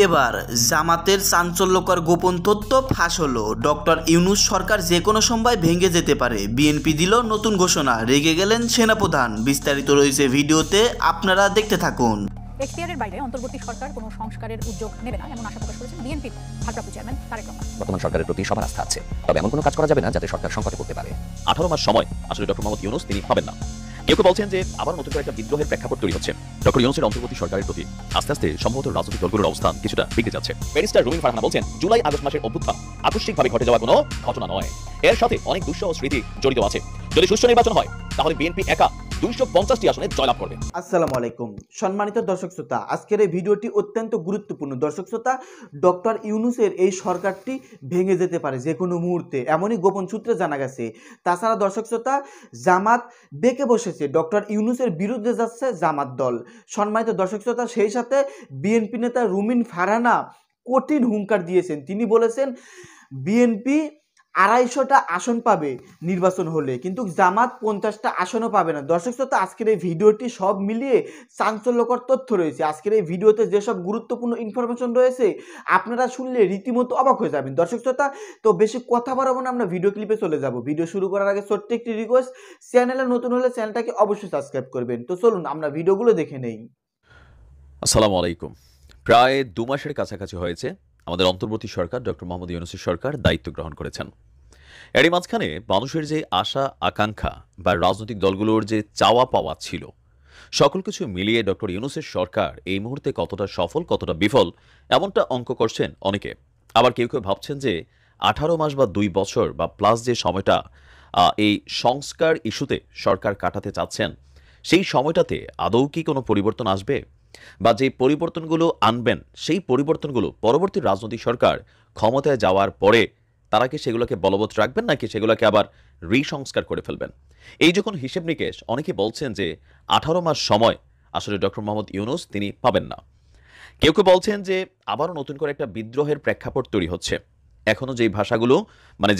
এবার জামাতের চাঞ্চল্যকর গোপন তথ্য ফাঁস হলো। ডক্টর ইউনূস সরকার যে কোনো সময় ভেঙে যেতে পারে। বিএনপি দিল নতুন ঘোষণা, রেগে গেলেন সেনাপ্রধান। বিস্তারিত রয়েছে ভিডিওতে, আপনারা দেখতে থাকুন। এখতিয়ারের বাইরে অন্তর্বর্তী সরকার কোনো সংস্কারের উদ্যোগ নেবে না এমন আশা প্রকাশ করেছেন বিএনপির ভারপ্রাপ্ত চেয়ারম্যান তারেক রহমান। বর্তমান সরকারের প্রতি সবার আস্থা আছে, তবে এমন কোনো কাজ করা যাবে না যাতে সরকার সংকটে পড়তে পারে। 18 মাস সময় আসলে ডক্টর মোহাম্মদ ইউনূস তিনি পাবেন না। কেউ বলছেন যে আবার নতুন করে একটা বিদ্রোহের প্রেক্ষাপট তৈরি হচ্ছে। ডক্টর ইউনূসের অন্তর্বর্তী সরকারের প্রতি আস্তে আস্তে সম্ভবত রাজনৈতিক দলগুলোর অবস্থান কিছুটা বিগড়ে যাচ্ছে। ব্যারিস্টার রুমিন ফারহানা বলছেন, জুলাই আগস্ট মাসের অভ্যুত্থান আকস্মিকভাবে ঘটে যাওয়া কোনো ঘটনা নয়, এর সাথে অনেক দুঃসহ স্মৃতি জড়িত আছে। যদি সুষ্ঠু নির্বাচন হয় তাহলে বিএনপি একা 250টি আসনে জয়লাভ করবে। আসসালামু আলাইকুম সম্মানিত দর্শক শ্রোতা, আজকের এই ভিডিওটি অত্যন্ত গুরুত্বপূর্ণ। দর্শক শ্রোতা, ডক্টর ইউনূসের এই সরকারটি ভেঙে যেতে পারে যে কোনো মুহূর্তে, এমনই গোপন সূত্রে জানা গেছে। তাছাড়া দর্শক শ্রোতা, জামাত বেঁকে বসেছে, ডক্টর ইউনূসের বিরুদ্ধে যাচ্ছে জামাত দল। সম্মানিত দর্শক শ্রোতা, সেই সাথে বিএনপি নেতা রুমিন ফারহানা কঠিন হুঙ্কার দিয়েছেন। তিনি বলেছেন বিএনপি 250টা আসন পাবে নির্বাচন হলে, কিন্তু জামাত 50টা আসনও পাবে না। দর্শক শ্রোতা, আজকের এই ভিডিওটি সব মিলিয়ে চাঞ্চল্যকর তথ্য রয়েছে। আজকের এই ভিডিওতে যেসব গুরুত্বপূর্ণ ইনফরমেশন রয়েছে আপনারা শুনলে রীতিমতো অবাক হয়ে যাবেন। দর্শক শ্রোতা, তো বেশি কথা বাড়াবো না, আমরা ভিডিও ক্লিপে চলে যাব। ভিডিও শুরু করার আগে ছোট্ট একটি রিকোয়েস্ট, চ্যানেলে নতুন হলে চ্যানেলটাকে অবশ্যই সাবস্ক্রাইব করবেন। তো চলুন আমরা ভিডিওগুলো দেখে নেই। আসসালামু আলাইকুম। প্রায় 2 মাসের কাছাকাছি হয়েছে আমাদের অন্তর্বর্তী সরকার ডক্টর মোহাম্মদ ইউনূসের সরকার দায়িত্ব গ্রহণ করেছেন। এরই মাঝখানে মানুষের যে আশা আকাঙ্ক্ষা বা রাজনৈতিক দলগুলোর যে চাওয়া পাওয়া ছিল, সকল কিছু মিলিয়ে ডক্টর ইউনূসের সরকার এই মুহূর্তে কতটা সফল কতটা বিফল এমনটা অঙ্ক করছেন অনেকে। আবার কেউ কেউ ভাবছেন যে 18 মাস বা 2 বছর বা প্লাস যে সময়টা এই সংস্কার ইস্যুতে সরকার কাটাতে চাচ্ছেন, সেই সময়টাতে আদৌ কি কোনো পরিবর্তন আসবে, বা যে পরিবর্তনগুলো আনবেন সেই পরিবর্তনগুলো পরবর্তী রাজনৈতিক সরকার ক্ষমতায় যাওয়ার পরে তারা কি সেগুলোকে বলবৎ রাখবেন নাকি সেগুলোকে আবার রিসংস্কার করে ফেলবেন। এই যখন হিসেব নিকেশ, অনেকে বলছেন যে 18 মাস সময় আসলে ডক্টর মোহাম্মদ ইউনূস তিনি পাবেন না। কেউ কেউ বলছেন যে আবারও নতুন করে একটা বিদ্রোহের প্রেক্ষাপট তৈরি হচ্ছে। এখনো যেই ভাষাগুলো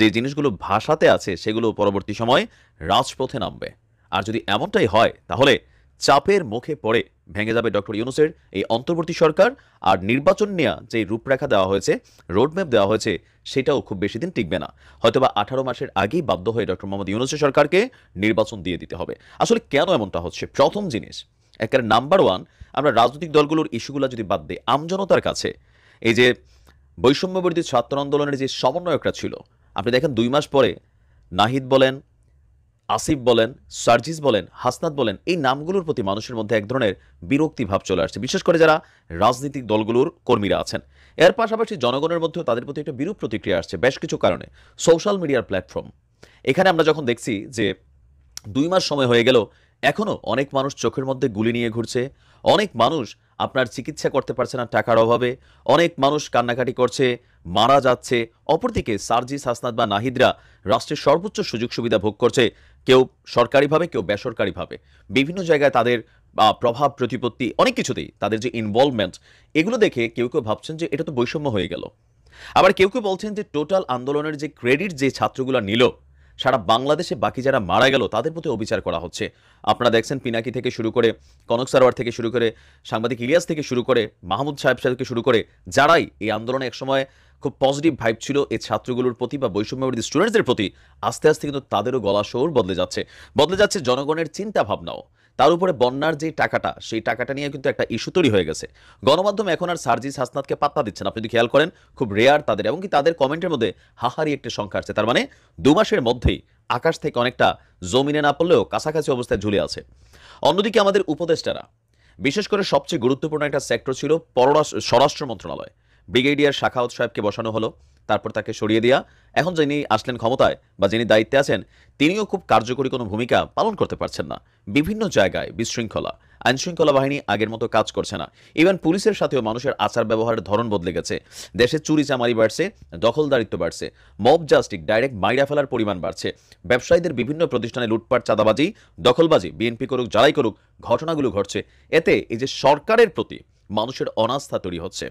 যে জিনিসগুলো ভাষাতে আছে সেগুলো পরবর্তী সময় রাজপথে নামবে। আর যদি এমনটাই হয় তাহলে চাপের মুখে পড়ে ভেঙে যাবে ডক্টর ইউনূসের এই অন্তর্বর্তী সরকার। আর নির্বাচন নিয়ে যে রূপরেখা দেওয়া হয়েছে, রোডম্যাপ দেওয়া হয়েছে, সেটাও খুব বেশি দিন টিকবে না। হয়তোবা 18 মাসের আগেই বাধ্য হয়ে ডক্টর মোহাম্মদ ইউনূসের সরকারকে নির্বাচন দিয়ে দিতে হবে। আসলে কেন এমনটা হচ্ছে? প্রথম জিনিস, একেবারে নাম্বার 1, আমরা রাজনৈতিক দলগুলোর ইস্যুগুলো যদি বাদ দিই, আমজনতার কাছে এই যে বৈষম্যবিরোধী ছাত্র আন্দোলনের যে সমন্বয়করা ছিল, আপনি দেখেন 2 মাস পরে নাহিদ বলেন, আসিফ বলেন, সার্জিস বলেন, হাসনাত বলেন, এই নামগুলোর প্রতি মানুষের মধ্যে এক ধরনের বিরক্তি ভাব চলে আসছে, বিশেষ করে যারা রাজনৈতিক দলগুলোর কর্মীরা আছেন। এর পাশাপাশি জনগণের মধ্যেও তাদের প্রতি একটা বিরূপ প্রতিক্রিয়া আসছে বেশ কিছু কারণে। সোশ্যাল মিডিয়ার প্ল্যাটফর্ম, এখানে আমরা যখন দেখছি যে 2 মাস সময় হয়ে গেল, এখনও অনেক মানুষ চোখের মধ্যে গুলি নিয়ে ঘুরছে, অনেক মানুষ আপনার চিকিৎসা করতে পারছে না টাকার অভাবে, অনেক মানুষ কান্নাকাটি করছে, মারা যাচ্ছে। অপরদিকে সার্জিস, হাসনাত বা নাহিদরা রাষ্ট্রের সর্বোচ্চ সুযোগ সুবিধা ভোগ করছে, কেউ সরকারিভাবে কেউ বেসরকারিভাবে। বিভিন্ন জায়গায় তাদের প্রভাব প্রতিপত্তি অনেক কিছুতেই তাদের যে ইনভলভমেন্ট, এগুলো দেখে কেউ কেউ ভাবছেন যে এটা তো বৈষম্য হয়ে গেল। আবার কেউ কেউ বলছেন যে টোটাল আন্দোলনের যে ক্রেডিট যে ছাত্রগুলো নিল, সারা বাংলাদেশে বাকি যারা মারা গেল তাদের প্রতি অবিচার করা হচ্ছে। আপনারা দেখছেন পিনাকি থেকে শুরু করে, কনক সারোয়ার থেকে শুরু করে, সাংবাদিক ইলিয়াস থেকে শুরু করে, মাহমুদ সাহেব থেকে শুরু করে, যারাই এই আন্দোলনে একসময় খুব পজিটিভ ভাইব ছিল এই ছাত্রগুলোর প্রতি বা বৈষম্যবিরোধী স্টুডেন্টসদের প্রতি, আস্তে আস্তে কিন্তু তাদেরও গলা সুর বদলে যাচ্ছে জনগণের চিন্তা ভাবনাও। তার উপরে বন্যার যে টাকাটা, সেই টাকাটা নিয়ে কিন্তু একটা ইস্যু তৈরি হয়ে গেছে। গণমাধ্যম এখন আর সার্জিস, হাসনাতকে পাত্তা দিচ্ছেন। আপনি যদি খেয়াল করেন, খুব রেয়ার তাদের, এমনকি তাদের কমেন্টের মধ্যে হাহারি একটা সংখ্যা আসছে। তার মানে 2 মাসের মধ্যেই আকাশ থেকে অনেকটা জমিনে না পড়লেও কাছাকাছি অবস্থায় ঝুলে আছে। অন্যদিকে আমাদের উপদেষ্টারা, বিশেষ করে সবচেয়ে গুরুত্বপূর্ণ একটা সেক্টর ছিল স্বরাষ্ট্র মন্ত্রণালয়। ব্রিগেডিয়ার শাখাওয়াত সাহেবকে বসানো হলো, তারপর তাকে সরিয়ে দেওয়া। এখন যিনি আসলেন ক্ষমতায় বা যিনি দায়িত্বে আছেন, তিনিও খুব কার্যকরী কোনো ভূমিকা পালন করতে পারছেন না। বিভিন্ন জায়গায় বিশৃঙ্খলা, আইনশৃঙ্খলা বাহিনী আগের মতো কাজ করছে না। ইভেন পুলিশের সাথেও মানুষের আচার ব্যবহারের ধরন বদলে গেছে। দেশে চুরি চামারি বাড়ছে, দখলদারিত্ব বাড়ছে, মব জাস্টিস ডাইরেক্ট মাইরা ফেলার পরিমাণ বাড়ছে। ব্যবসায়ীদের বিভিন্ন প্রতিষ্ঠানে লুটপাট, চাঁদাবাজি, দখলবাজি, বিএনপি করুক যারাই করুক, ঘটনাগুলো ঘটছে। এতে এই যে সরকারের প্রতি মানুষের অনাস্থা তৈরি হচ্ছে।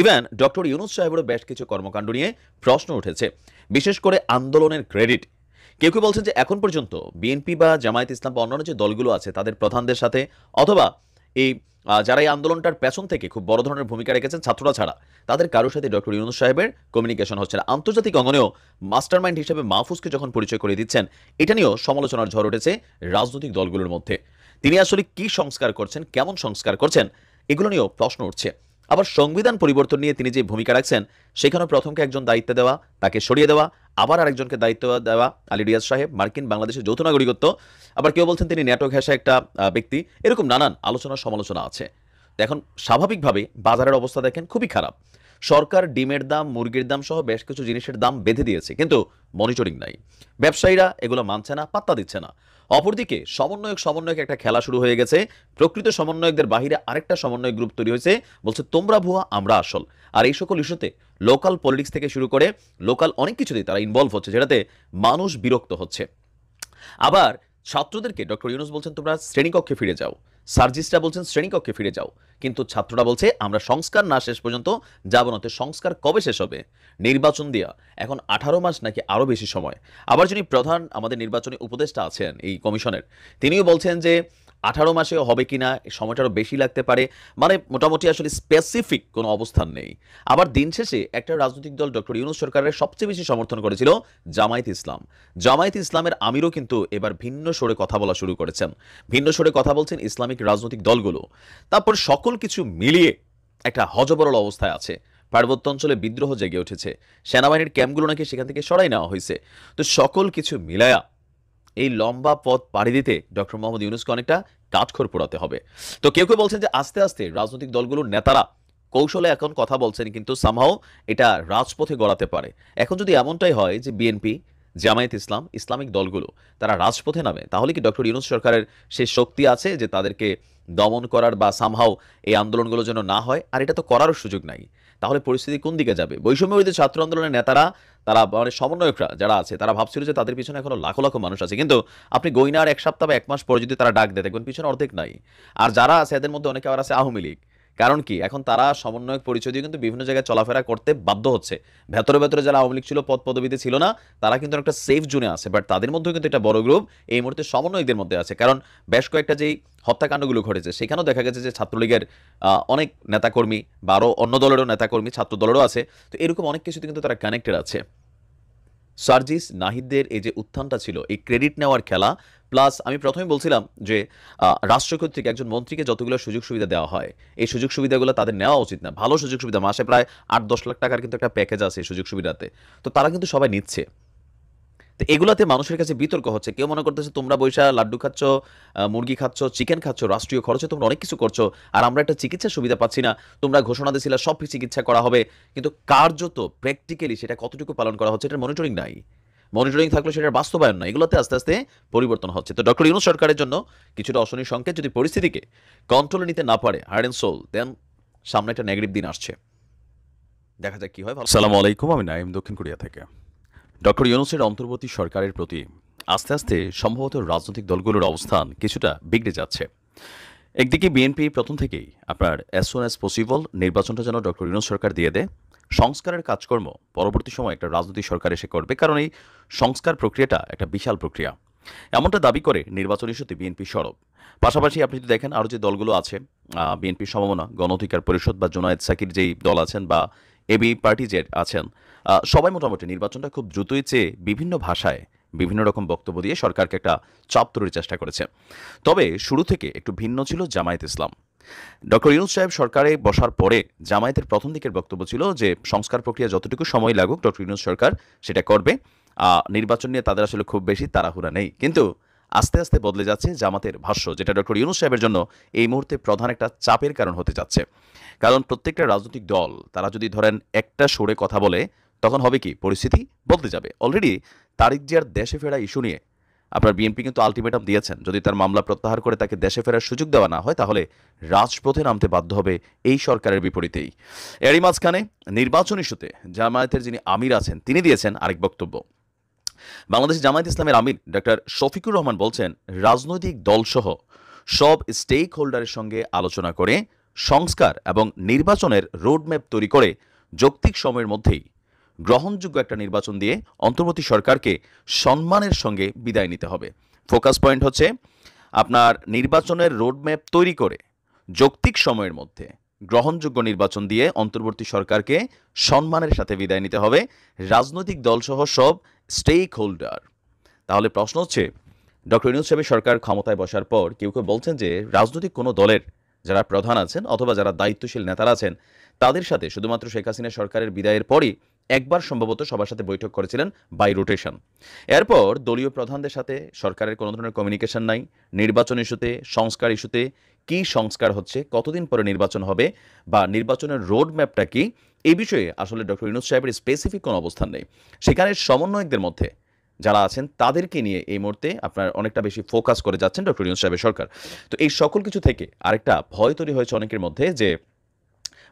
ইভেন ডক্টর ইউনূস সাহেবেরও বেশ কিছু কর্মকাণ্ড নিয়ে প্রশ্ন উঠেছে, বিশেষ করে আন্দোলনের ক্রেডিট। কেউ কেউ বলছেন যে এখন পর্যন্ত বিএনপি বা জামায়াত ইসলাম বা অন্যান্য যে দলগুলো আছে তাদের প্রধানদের সাথে অথবা এই যারা এই আন্দোলনটার পেছন থেকে খুব বড় ধরনের ভূমিকা রেখেছেন ছাত্ররা ছাড়া তাদের কারোর সাথে ডক্টর ইউনূস সাহেবের কমিউনিকেশন হচ্ছে না। আন্তর্জাতিক অঙ্গনেও মাস্টারমাইন্ড হিসেবে মাহফুজকে যখন পরিচয় করে দিচ্ছেন, এটা নিয়েও সমালোচনার ঝড় উঠেছে রাজনৈতিক দলগুলোর মধ্যে। তিনি আসলে কি সংস্কার করছেন, কেমন সংস্কার করছেন, এগুলো নিয়েও প্রশ্ন উঠছে। আবার সংবিধান পরিবর্তন নিয়ে তিনি যে ভূমিকা রাখছেন, সেখানেও প্রথমকে একজন দায়িত্ব দেওয়া, তাকে সরিয়ে দেওয়া, আবার আরেকজনকে দায়িত্ব দেওয়া। আলী রিয়াজ সাহেব মার্কিন বাংলাদেশের যৌথ নাগরিকত্ব, আবার কেউ বলছেন তিনি ন্যাটো ঘেঁষা একটা ব্যক্তি। এরকম নানান আলোচনা সমালোচনা আছে। তো এখন স্বাভাবিকভাবে বাজারের অবস্থা দেখেন খুবই খারাপ। সরকার ডিমের দাম, মুরগির দাম সহ বেশ কিছু জিনিসের দাম বেঁধে দিয়েছে, কিন্তু মনিটরিং নাই। ব্যবসায়ীরা এগুলো মানছে না, পাত্তা দিচ্ছে না। অপরদিকে সমন্বয়ক একটা খেলা শুরু হয়ে গেছে। প্রকৃত সমন্বয়কদের বাহিরে আরেকটা সমন্বয় গ্রুপ তৈরি হয়েছে, বলছে তোমরা ভুয়া, আমরা আসল। আর এই সকল ইস্যুতে লোকাল পলিটিক্স থেকে শুরু করে লোকাল অনেক কিছুতেই তারা ইনভলভ হচ্ছে, যেটাতে মানুষ বিরক্ত হচ্ছে। আবার ছাত্রদেরকে ডক্টর ইউনূস বলছেন তোমরা শ্রেণীকক্ষে ফিরে যাও, সার্জিস্টরা বলছেন শ্রেণীকক্ষে ফিরে যাও, কিন্তু ছাত্ররা বলছে আমরা সংস্কার না শেষ পর্যন্ত যাব না। তো সংস্কার কবে শেষ হবে? নির্বাচন দিয়া এখন 18 মাস নাকি আরো বেশি সময়। আবার যিনি প্রধান আমাদের নির্বাচনী উপদেষ্টা আছেন এই কমিশনের, তিনিও বলছেন যে 18 মাসে হবে কিনা, সময়টা আরো বেশি লাগতে পারে। মানে মোটামুটি আসলে স্পেসিফিক কোনো অবস্থান নেই। আবার দিন শেষে একটা রাজনৈতিক দল ডক্টর ইউনূস সরকারের সবচেয়ে বেশি সমর্থন করেছিল জামায়াত ইসলাম। জামায়াত ইসলামের আমিরও কিন্তু এবার ভিন্ন সুরে কথা বলা শুরু করেছেন, ভিন্ন সুরে কথা বলছেন ইসলামিক রাজনৈতিক দলগুলো। তারপর সকল কিছু মিলিয়ে একটা হযবরল অবস্থায় আছে। পার্বত্য অঞ্চলে বিদ্রোহ জেগে উঠেছে, সেনাবাহিনীর ক্যাম্পগুলো নাকি সেখান থেকে সরাই নেওয়া হয়েছে। তো সকল কিছু মিলায়া এই লম্বা পথ পাড়ি দিতে ডক্টর মোহাম্মদ ইউনূসকে অনেকটা কাঠখড় পোড়াতে হবে। তো কেউ কেউ বলছেন যে আস্তে আস্তে রাজনৈতিক দলগুলোর নেতারা কৌশলে এখন কথা বলছেন, কিন্তু সামহাও এটা রাজপথে গড়াতে পারে। এখন যদি এমনটাই হয় যে বিএনপি, জামায়াত ইসলাম, ইসলামিক দলগুলো তারা রাজপথে নামে, তাহলে কি ডক্টর ইউনূস সরকারের সেই শক্তি আছে যে তাদেরকে দমন করার বা সামহাও এই আন্দোলনগুলো যেন না হয়? আর এটা তো করারও সুযোগ নাই। তাহলে পরিস্থিতি কোন দিকে যাবে? বৈষম্য বিরোধী ছাত্র আন্দোলনের নেতারা, তারা মানে সমন্বয়করা যারা আছে, তারা ভাবছিল যে তাদের পিছনে এখনো লাখো লাখো মানুষ আছে, কিন্তু আপনি গইনার 1 সপ্তাহ বা 1 মাস পরে যদি তারা ডাক দেয়, দেখবেন পিছনে অর্ধেক নাই। আর যারা আছে এদের মধ্যে অনেকে আবার আছে আওয়ামী লীগ। কারণ কি, এখন তারা সমন্বয়ক পরিচয় দিয়ে কিন্তু বিভিন্ন জায়গায় চলাফেরা করতে বাধ্য হচ্ছে। ভেতরে ভেতরে যারা আওয়ামী লীগ ছিল, পদ পদবিতে ছিল না, তারা কিন্তু একটা সেফ জোনে আছে। বাট তাদের মধ্যেও কিন্তু একটা বড় গ্রুপ এই মুহূর্তে সমন্বয়কদের মধ্যে আছে। কারণ বেশ কয়েকটা যেই হত্যাকাণ্ডগুলো ঘটেছে, সেখানেও দেখা গেছে যে ছাত্রলীগের অনেক নেতাকর্মী বা আরও অন্য দলেরও নেতাকর্মী ছাত্র দলেরও আছে। তো এরকম অনেক কিছুতে কিন্তু তারা কানেক্টেড আছে। সার্জিস নাহিদদের এই যে উত্থানটা ছিল, এই ক্রেডিট নেওয়ার খেলা, প্লাস আমি প্রথমে বলছিলাম যে রাষ্ট্র কর্তৃক একজন মন্ত্রীকে যতগুলো সুযোগ সুবিধা দেওয়া হয়, এই সুযোগ সুবিধাগুলো তাদের নেওয়া উচিত না। ভালো সুযোগ সুবিধা, মাসে প্রায় 8-10 লাখ টাকার কিন্তু একটা প্যাকেজ আছে সুযোগ সুবিধাতে, তো তারা কিন্তু সবাই নিচ্ছে। তো এগুলাতে মানুষের কাছে বিতর্ক হচ্ছে। কেউ মনে করতেছে তোমরা বৈশা লাড্ডু খাচ্ছ, মুরগি খাচ্ছ, চিকেন খাচ্ছ, রাষ্ট্রীয় খরচে তোমরা অনেক কিছু করছো, আর আমরা একটা চিকিৎসার সুবিধা পাচ্ছি না। তোমরা ঘোষণা দিয়েছিলে সব চিকিৎসা করা হবে, কিন্তু কার্যত প্র্যাকটিক্যালি সেটা কতটুকু পালন করা হচ্ছে, এটার মনিটরিং নাই। মনিটরিং থাকলে সেটার বাস্তবায়ন না। এগুলোতে আস্তে আস্তে পরিবর্তন হচ্ছে। তো ডক্টর ইউনূস সরকারের জন্য কিছুটা অশনি সংকেত, যদি পরিস্থিতিকে কন্ট্রোলে নিতে না পারে হার্ট অ্যান্ড সোল, দেন সামনে একটা নেগেটিভ দিন আসছে। দেখা যাক কি হয়। আসসালামু আলাইকুম, আমি নাইম দক্ষিণ কোরিয়া থেকে। ডক্টর ইউনূসের অন্তর্বর্তী সরকারের প্রতি আস্তে আস্তে সম্ভবত রাজনৈতিক দলগুলোর অবস্থান কিছুটা বিগড়ে যাচ্ছে। একদিকে বিএনপি প্রথম থেকেই আপনার অ্যাজ সুন অ্যাজ পসিবল নির্বাচনটা যেন ডক্টর ইউনূস সরকার দিয়ে দেয়, সংস্কারের কাজকর্ম পরবর্তী সময় একটা রাজনৈতিক সরকার এসে করবে, কারণ এই সংস্কার প্রক্রিয়াটা একটা বিশাল প্রক্রিয়া। এমনটা দাবি করে নির্বাচন ইস্যুতে বিএনপি সরব। পাশাপাশি আপনি যদি দেখেন আরও যে দলগুলো আছে, বিএনপির সমমনা গণ অধিকার পরিষদ বা জোনায়েদ সাকির যেই দল আছেন বা এবি পার্টি যে আছেন, সবাই মোটামুটি নির্বাচনটা খুব দ্রুতই চেয়ে বিভিন্ন ভাষায় বিভিন্ন রকম বক্তব্য দিয়ে সরকারকে একটা চাপ তৈরির চেষ্টা করেছে। তবে শুরু থেকে একটু ভিন্ন ছিল জামায়াত ইসলাম। ডক্টর ইউনূস সাহেব সরকারে বসার পরে জামায়াতের প্রথম দিকের বক্তব্য ছিল যে সংস্কার প্রক্রিয়া যতটুকু সময় লাগুক ডক্টর ইউনূস সরকার সেটা করবে, নির্বাচন নিয়ে তাদের আসলে খুব বেশি তাড়াহুড়া নেই। কিন্তু আস্তে আস্তে বদলে যাচ্ছে জামাতের ভাষ্য, যেটা ডক্টর ইউনূস সাহেবের জন্য এই মুহূর্তে প্রধান একটা চাপের কারণ হতে যাচ্ছে। কারণ প্রত্যেকটা রাজনৈতিক দল তারা যদি ধরেন একটা সুরে কথা বলে, তখন হবে কি, পরিস্থিতি বদলে যাবে। অলরেডি তারিক জিয়ার দেশে ফেরা ইস্যু নিয়ে আপনার বিএনপি কিন্তু আলটিমেটাম দিয়েছেন, যদি তার মামলা প্রত্যাহার করে তাকে দেশে ফেরার সুযোগ দেওয়া না হয়, তাহলে রাজপথে নামতে বাধ্য হবে এই সরকারের বিপরীতেই। এরই মাঝখানে নির্বাচন ইস্যুতে জামায়াতের যিনি আমির আছেন তিনি দিয়েছেন আরেক বক্তব্য। বাংলাদেশ জামায়াত ইসলামের আমির ডক্টর শফিকুর রহমান বলছেন, রাজনৈতিক দলসহ সব স্টেক হোল্ডারের সঙ্গে আলোচনা করে সংস্কার এবং নির্বাচনের রোডম্যাপ তৈরি করে যৌক্তিক সময়ের মধ্যেই গ্রহণযোগ্য একটা নির্বাচন দিয়ে অন্তর্বর্তী সরকারকে সম্মানের সঙ্গে বিদায় নিতে হবে। ফোকাস পয়েন্ট হচ্ছে আপনার নির্বাচনের রোডম্যাপ তৈরি করে যৌক্তিক সময়ের মধ্যে গ্রহণযোগ্য নির্বাচন দিয়ে অন্তর্বর্তী সরকারকে সম্মানের সাথে বিদায় নিতে হবে রাজনৈতিক দলসহ সব স্টেক হোল্ডার। তাহলে প্রশ্ন হচ্ছে, ডক্টর ইউনূস সাহেবের সরকার ক্ষমতায় বসার পর কেউ কেউ বলছেন যে রাজনৈতিক কোনো দলের যারা প্রধান আছেন অথবা যারা দায়িত্বশীল নেতারা আছেন তাদের সাথে শুধুমাত্র শেখ হাসিনা সরকারের বিদায়ের পরই একবার সম্ভবত সবার সাথে বৈঠক করেছিলেন বাই রোটেশন। এরপর দলীয় প্রধানদের সাথে সরকারের কোনো ধরনের কমিউনিকেশন নাই। নির্বাচন ইস্যুতে, সংস্কার ইস্যুতে কী সংস্কার হচ্ছে, কতদিন পরে নির্বাচন হবে বা নির্বাচনের রোড ম্যাপটা কি, এই বিষয়ে আসলে ডক্টর ইউনূস সাহেবের স্পেসিফিক কোনো অবস্থান নেই। সেখানে সমন্বয়কদের মধ্যে যারা আছেন তাদেরকে নিয়ে এই মুহূর্তে আপনার অনেকটা বেশি ফোকাস করে যাচ্ছেন ডক্টর ইউনূস সাহেবের সরকার। তো এই সকল কিছু থেকে আরেকটা ভয় তৈরি হয়েছে অনেকের মধ্যে যে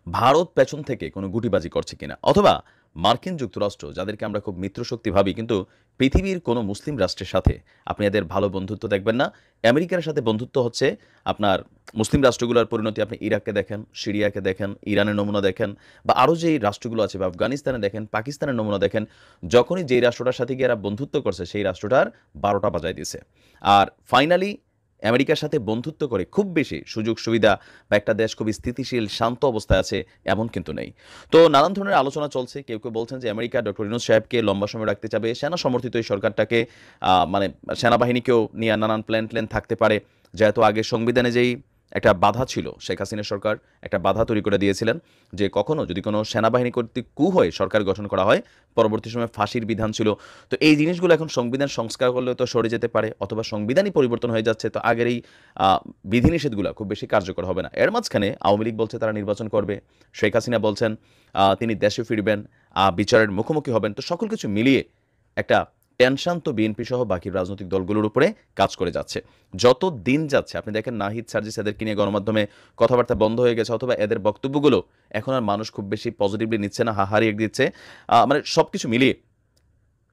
ভারত পেছন থেকে কোনো গুটিবাজি করছে কিনা, অথবা মার্কিন যুক্তরাষ্ট্র যাদেরকে আমরা খুব মিত্রশক্তি ভাবি, কিন্তু পৃথিবীর কোনো মুসলিম রাষ্ট্রের সাথে আপনি এদের ভালো বন্ধুত্ব দেখবেন না। আমেরিকার সাথে বন্ধুত্ব হচ্ছে আপনার মুসলিম রাষ্ট্রগুলোর পরিণতি আপনি ইরাককে দেখেন, সিরিয়াকে দেখেন, ইরানের নমুনা দেখেন, বা আরও যেই রাষ্ট্রগুলো আছে বা আফগানিস্তানে দেখেন, পাকিস্তানের নমুনা দেখেন। যখনই যেই রাষ্ট্রটার সাথে গিয়ে এরা বন্ধুত্ব করছে সেই রাষ্ট্রটার 12টা বাজায় দিছে। আর ফাইনালি আমেরিকার সাথে বন্ধুত্ব করে খুব বেশি সুযোগ সুবিধা বা একটা দেশ খুবই স্থিতিশীল শান্ত অবস্থায় আছে এমন কিন্তু নেই। তো নানান ধরনের আলোচনা চলছে। কেউ কেউ বলছেন যে আমেরিকা ডক্টর ইউনূস সাহেবকে লম্বা সময় রাখতে চাবে, সেনা সমর্থিত এই সরকারটাকে মানে সেনাবাহিনীকেও নিয়ে নানান প্ল্যান থাকতে পারে। যেহেতু আগে সংবিধানে যেই একটা বাধা ছিল, শেখ হাসিনা সরকার একটা বাধা তৈরি করে দিয়েছিলেন যে কখনো যদি কোনো সেনাবাহিনী কর্তৃক কু হয়ে সরকার গঠন করা হয় পরবর্তী সময় ফাঁসির বিধান ছিল। তো এই জিনিসগুলো এখন সংবিধান সংস্কার করলেও তো সরে যেতে পারে, অথবা সংবিধানই পরিবর্তন হয়ে যাচ্ছে, তো আগের এই বিধিনিষেধগুলো খুব বেশি কার্যকর হবে না। এর মাঝখানে আওয়ামী লীগ বলছে তারা নির্বাচন করবে, শেখ হাসিনা বলছেন তিনি দেশে ফিরবেন, বিচারের মুখোমুখি হবেন। তো সকল কিছু মিলিয়ে একটা টেনশন তো বিএনপি সহ বাকি রাজনৈতিক দলগুলোর উপরে কাজ করে যাচ্ছে। যত দিন যাচ্ছে আপনি দেখেন নাহিদ সার্জিস এদেরকে নিয়ে গণমাধ্যমে কথাবার্তা বন্ধ হয়ে গেছে, অথবা এদের বক্তব্যগুলো এখন আর মানুষ খুব বেশি পজিটিভলি নিচ্ছে না, হাহারিয়ে দিচ্ছে। মানে সব কিছু মিলিয়ে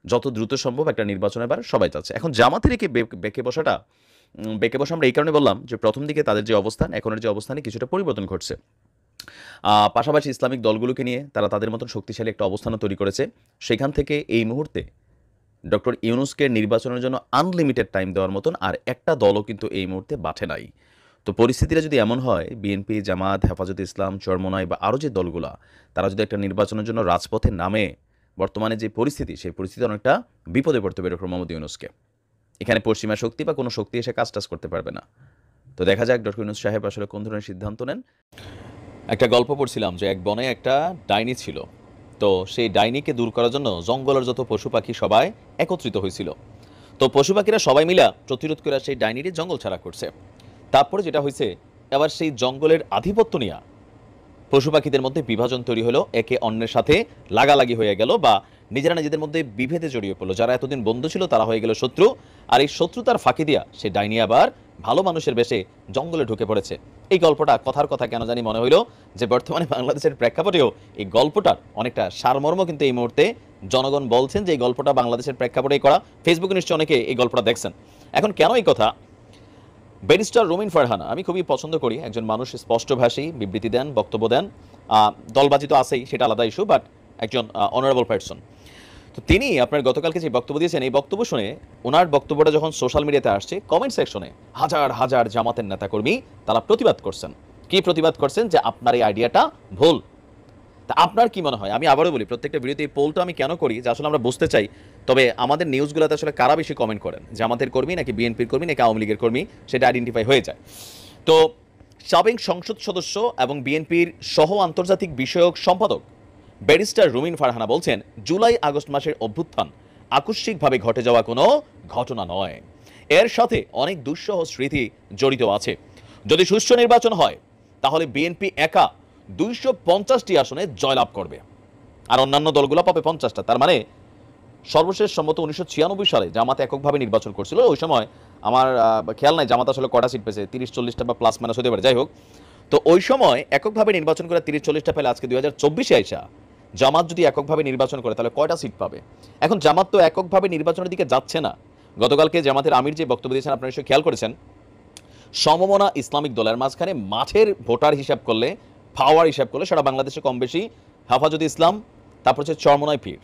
যত দ্রুত সম্ভব একটা নির্বাচন এবার সবাই চাচ্ছে। এখন জামাতের একে বেঁকে বসা আমরা এই কারণে বললাম যে প্রথম দিকে তাদের যে অবস্থান, এখনের যে অবস্থানে কিছুটা পরিবর্তন ঘটছে। পাশাপাশি ইসলামিক দলগুলোকে নিয়ে তারা তাদের মতন শক্তিশালী একটা অবস্থানও তৈরি করেছে। সেখান থেকে এই মুহূর্তে ডক্টর ইউনূসকে নির্বাচনের জন্য আনলিমিটেড টাইম দেওয়ার মতন আর একটা দলও কিন্তু এই মুহূর্তে বাঠে নাই। তো পরিস্থিতিটা যদি এমন হয়, বিএনপি, জামাত, হেফাজতে ইসলাম, চরমোনাই বা আরও যে দলগুলা তারা যদি একটা নির্বাচনের জন্য রাজপথে নামে, বর্তমানে যে পরিস্থিতি সেই পরিস্থিতি অনেকটা বিপদে পড়তে হবে ডক্টর মোহাম্মদ ইউনূসকে। এখানে পশ্চিমা শক্তি বা কোনো শক্তি এসে কাজ করতে পারবে না। তো দেখা যাক ডক্টর ইউনূস সাহেব আসলে কোন ধরনের সিদ্ধান্ত নেন। একটা গল্প পড়ছিলাম যে এক বনে একটা ডাইনি ছিল। তো সেই ডাইনিকে দূর করার জন্য জঙ্গলের যত পশু পাখি সবাই একত্রিত হয়েছিল। তো পশু পাখিরা সবাই মিলা প্রতিরোধ করে সেই ডাইনিরে জঙ্গল ছাড়া করছে। তারপরে যেটা হয়েছে, এবার সেই জঙ্গলের আধিপত্য নিয়ে পশু পাখিদের মধ্যে বিভাজন তৈরি হলো, একে অন্যের সাথে লাগালাগি হয়ে গেল বা নিজেরা নিজেদের মধ্যে বিভেদে জড়িয়ে পড়লো। যারা এতদিন বন্ধু ছিল তারা হয়ে গেল শত্রু, আর এই শত্রুতার ফাঁকি দিয়া সে ডাইনি আবার ভালো মানুষের বেশে জঙ্গলে ঢুকে পড়েছে। এই গল্পটা কথার কথা কেন জানি মনে হইল যে বর্তমানে বাংলাদেশের প্রেক্ষাপটেও এই গল্পটার অনেকটা সারমর্ম কিন্তু এই মুহূর্তে জনগণ বলছেন যে এই গল্পটা বাংলাদেশের প্রেক্ষাপটেই করা। ফেসবুকে নিশ্চয়ই অনেকে এই গল্পটা দেখছেন। এখন কেন এই কথা, ব্যারিস্টার রুমিন ফারহানা আমি খুবই পছন্দ করি, একজন মানুষ স্পষ্টভাষী, বিবৃতি দেন, বক্তব্য দেন, দলবাজি তো আছেই, সেটা আলাদা ইস্যু, বাট একজন অনারেবল পার্সন। তো তিনি আপনার গতকালকে যে বক্তব্য দিয়েছেন, এই বক্তব্য শুনে ওনার বক্তব্যটা যখন সোশ্যাল মিডিয়াতে আসছে, কমেন্ট সেকশনে হাজার হাজার জামাতের নেতাকর্মী তারা প্রতিবাদ করছেন। কি প্রতিবাদ করছেন? যে আপনার এই আইডিয়াটা ভুল। তা আপনার কি মনে হয়? আমি আবারও বলি, প্রত্যেকটা ভিডিওতে এই পোলটা আমি কেন করি, যে আসলে আমরা বুঝতে চাই তবে আমাদের নিউজগুলোতে আসলে কারা বেশি কমেন্ট করেন, জামাতের কর্মী নাকি বিএনপির কর্মী নাকি আওয়ামী লীগের কর্মী, সেটা আইডেন্টিফাই হয়ে যায়। তো সাবেক সংসদ সদস্য এবং বিএনপির সহ আন্তর্জাতিক বিষয়ক সম্পাদক ব্যারিস্টার রুমিন ফারহানা বলছেন, জুলাই আগস্ট মাসের অভ্যুত্থান আকস্মিকভাবে ঘটে যাওয়া কোনো ঘটনা নয়, এর সাথে অনেক দুঃসহ স্মৃতি জড়িত আছে। যদি সুষ্ঠু নির্বাচন হয় তাহলে বিএনপি একা 250টি আসনে জয়লাভ করবে আর অন্যান্য দলগুলো পাবে 50টা। তার মানে সর্বশেষ সম্মত 1996 সালে জামাত এককভাবে নির্বাচন করছিল। ওই সময় আমার খেয়াল নাই জামাত আসলে কটা সিট পেয়েছে, 30-40টা বা প্লাস মাইনাস হতে পারে, যাই হোক। তো ওই সময় এককভাবে নির্বাচন করে 30-40টা পেলে আজকে 2024-এ আইসা জামাত যদি এককভাবে নির্বাচন করে তাহলে কয়টা সিট পাবে? এখন জামাত তো এককভাবে নির্বাচনের দিকে যাচ্ছে না। গতকালকে জামাতের আমির যে বক্তব্য দিয়েছেন আপনারা নিশ্চয়ই খেয়াল করেছেন, সমমনা ইসলামিক দলের মাঝখানে মাঠের ভোটার হিসাব করলে, পাওয়ার হিসাব করলে সারা বাংলাদেশে কম বেশি হেফাজতে ইসলাম, তারপর হচ্ছে চরমোনাই পীর,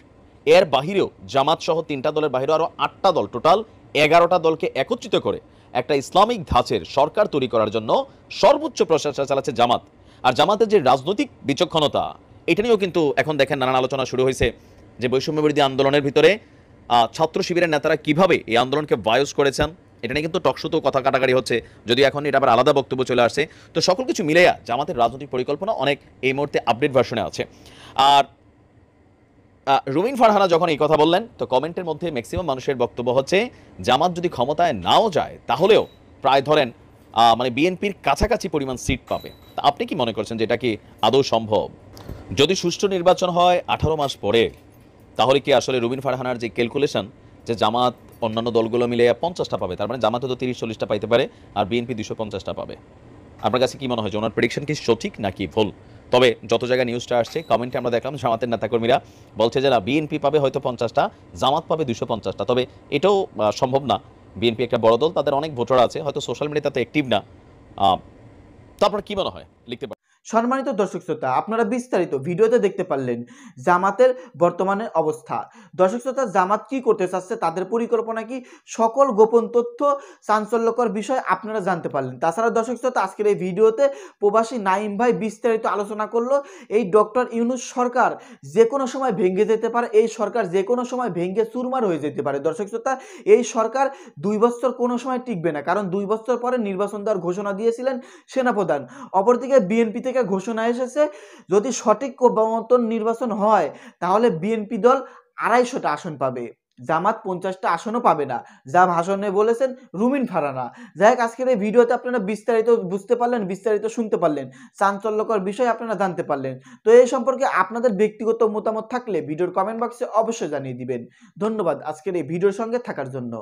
এর বাহিরেও জামাত সহ 3টা দলের বাহিরেও আরও 8টা দল, টোটাল 11টা দলকে একত্রিত করে একটা ইসলামিক ধাঁচের সরকার তৈরি করার জন্য সর্বোচ্চ প্রচেষ্টা চালাচ্ছে জামাত। আর জামাতের যে রাজনৈতিক বিচক্ষণতা, এটা নিয়েও কিন্তু এখন দেখেন নানান আলোচনা শুরু হয়েছে যে বৈষম্য বিরোধী আন্দোলনের ভিতরে ছাত্র শিবিরের নেতারা কিভাবে এই আন্দোলনকে ভায়োস করেছেন, এটা নিয়ে কিন্তু টকশোতেও কথা কাটাকাটি হচ্ছে, যদিও এখন এটা আবার আলাদা বক্তব্য চলে আসছে। তো সকল কিছু মিলেয়া জামাতের রাজনৈতিক পরিকল্পনা অনেক এই মুহূর্তে আপডেট ভার্সনে আছে। আর রুমিন ফারহানা যখন এই কথা বললেন, তো কমেন্টের মধ্যে ম্যাক্সিমাম মানুষের বক্তব্য হচ্ছে জামাত যদি ক্ষমতায় নাও যায় তাহলেও প্রায় ধরেন মানে বিএনপির কাছাকাছি পরিমাণ সিট পাবে। তা আপনি কি মনে করছেন যে এটা কি আদৌ সম্ভব? যদি সুষ্ঠু নির্বাচন হয় 18 মাস পরে, তাহলে কি আসলে রুমিন ফারহানার যে ক্যালকুলেশন যে জামাত অন্যান্য দলগুলো মিলে 50টা পাবে, তার মানে জামাতে তো 30-40টা পাইতে পারে আর বিএনপি 250টা পাবে, আপনার কাছে কি মনে হয় যে ওনার প্রেডিকশন কি সঠিক নাকি ভুল? তবে যত জায়গায় নিউজটা আসছে কমেন্টে আমরা দেখলাম জামাতের নেতাকর্মীরা বলছে যে না, বিএনপি পাবে হয়তো 50টা, জামাত পাবে 250টা। তবে এটাও সম্ভব না, বিএনপি একটা বড় দল, তাদের অনেক ভোটার আছে, হয়তো সোশ্যাল মিডিয়াতে অ্যাক্টিভ না। তো আপনার কি মনে হয় লিখতে পারেন। সম্মানিত দর্শক শ্রোতা, আপনারা বিস্তারিত ভিডিওতে দেখতে পারলেন জামাতের বর্তমানে অবস্থা। দর্শক শ্রোতা, জামাত কি করতে চাচ্ছে, তাদের পরিকল্পনা কি, সকল গোপন তথ্য, চাঞ্চল্যকর বিষয় আপনারা জানতে পারলেন। তাছাড়া দর্শক শ্রোতা, আজকের এই ভিডিওতে প্রবাসী নাইম ভাই বিস্তারিত আলোচনা করলো এই ডক্টর ইউনূস সরকার যে কোনো সময় ভেঙে যেতে পারে, এই সরকার যে কোনো সময় ভেঙে চুরমার হয়ে যেতে পারে। দর্শক শ্রোতা, এই সরকার 2 বছর কোনো সময় টিকবে না, কারণ 2 বছর পরে নির্বাচন দেওয়ার ঘোষণা দিয়েছিলেন সেনাপ্রধান। অপরদিকে বিএনপি থেকে ঘোষণা এসেছে যদি সঠিক মতন নির্বাচন হয় তাহলে বিএনপি দল 250টা আসন পাবে, জামাত 50টা আসনও পাবে না, যা ভাষণে বলেছেন রুমিন ফারহানা। যাই হোক, আজকের এই ভিডিওতে আপনারা বিস্তারিত বুঝতে পারলেন, বিস্তারিত শুনতে পারলেন, চাঞ্চল্যকর বিষয় আপনারা জানতে পারলেন। তো এই সম্পর্কে আপনাদের ব্যক্তিগত মতামত থাকলে ভিডিওর কমেন্ট বক্সে অবশ্যই জানিয়ে দিবেন। ধন্যবাদ আজকের এই ভিডিওর সঙ্গে থাকার জন্য।